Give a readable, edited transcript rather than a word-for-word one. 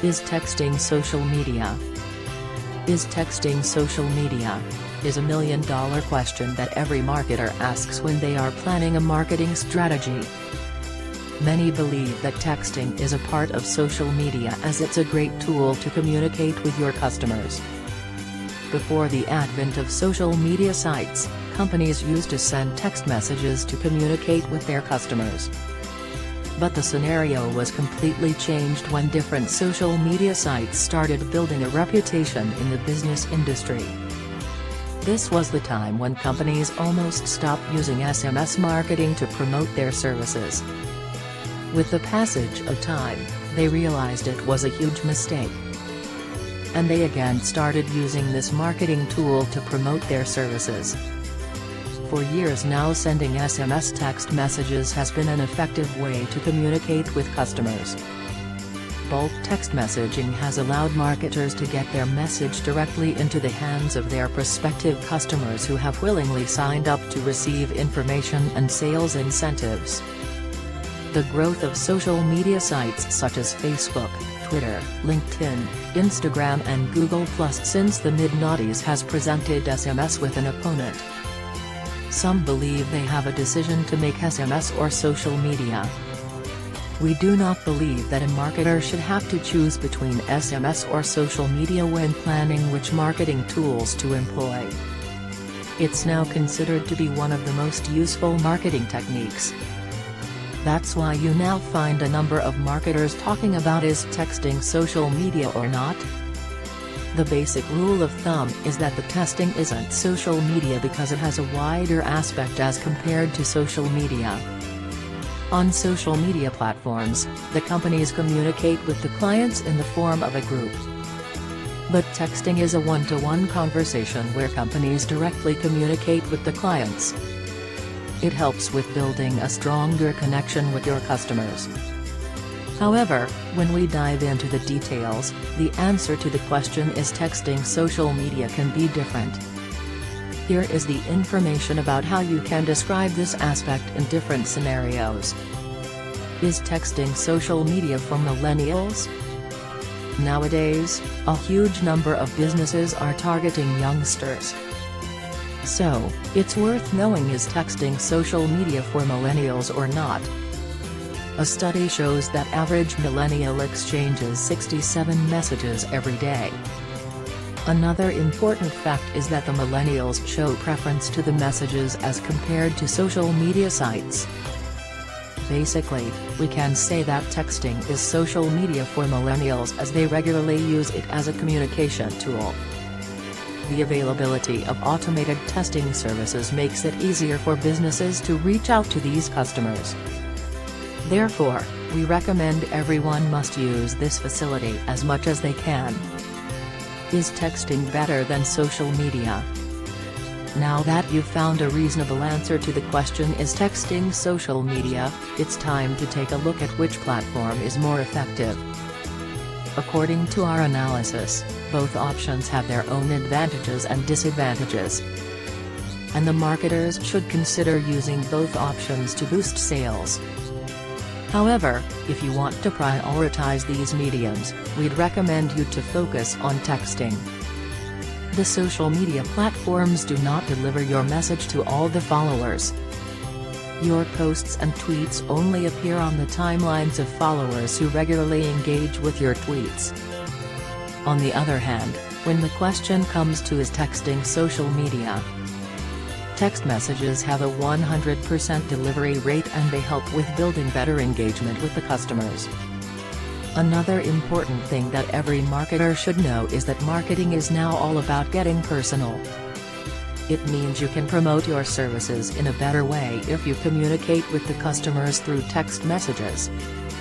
Is texting social media? Is texting social media? Is a million-dollar question that every marketer asks when they are planning a marketing strategy. Many believe that texting is a part of social media as it's a great tool to communicate with your customers. Before the advent of social media sites, companies used to send text messages to communicate with their customers. But the scenario was completely changed when different social media sites started building a reputation in the business industry. This was the time when companies almost stopped using SMS marketing to promote their services. With the passage of time, they realized it was a huge mistake. And they again started using this marketing tool to promote their services. For years now, sending SMS text messages has been an effective way to communicate with customers. Bulk text messaging has allowed marketers to get their message directly into the hands of their prospective customers who have willingly signed up to receive information and sales incentives. The growth of social media sites such as Facebook, Twitter, LinkedIn, Instagram and Google+ since the mid-noughties has presented SMS with an opponent. Some believe they have a decision to make SMS or social media. We do not believe that a marketer should have to choose between SMS or social media when planning which marketing tools to employ. It's now considered to be one of the most useful marketing techniques. That's why you now find a number of marketers talking about is texting social media or not? The basic rule of thumb is that the testing isn't social media because it has a wider aspect as compared to social media. On social media platforms, the companies communicate with the clients in the form of a group. But texting is a one-to-one conversation where companies directly communicate with the clients. It helps with building a stronger connection with your customers. However, when we dive into the details, the answer to the question is texting social media can be different. Here is the information about how you can describe this aspect in different scenarios. Is texting social media for millennials? Nowadays, a huge number of businesses are targeting youngsters. So, it's worth knowing, is texting social media for millennials or not? A study shows that average millennial exchanges 67 messages every day. Another important fact is that the millennials show preference to the messages as compared to social media sites. Basically, we can say that texting is social media for millennials as they regularly use it as a communication tool. The availability of automated testing services makes it easier for businesses to reach out to these customers. Therefore, we recommend everyone must use this facility as much as they can. Is texting better than social media? Now that you've found a reasonable answer to the question is texting social media, it's time to take a look at which platform is more effective. According to our analysis, both options have their own advantages and disadvantages. And the marketers should consider using both options to boost sales. However, if you want to prioritize these mediums, we'd recommend you to focus on texting. The social media platforms do not deliver your message to all the followers. Your posts and tweets only appear on the timelines of followers who regularly engage with your tweets. On the other hand, when the question comes to is texting social media, text messages have a 100% delivery rate and they help with building better engagement with the customers. Another important thing that every marketer should know is that marketing is now all about getting personal. It means you can promote your services in a better way if you communicate with the customers through text messages.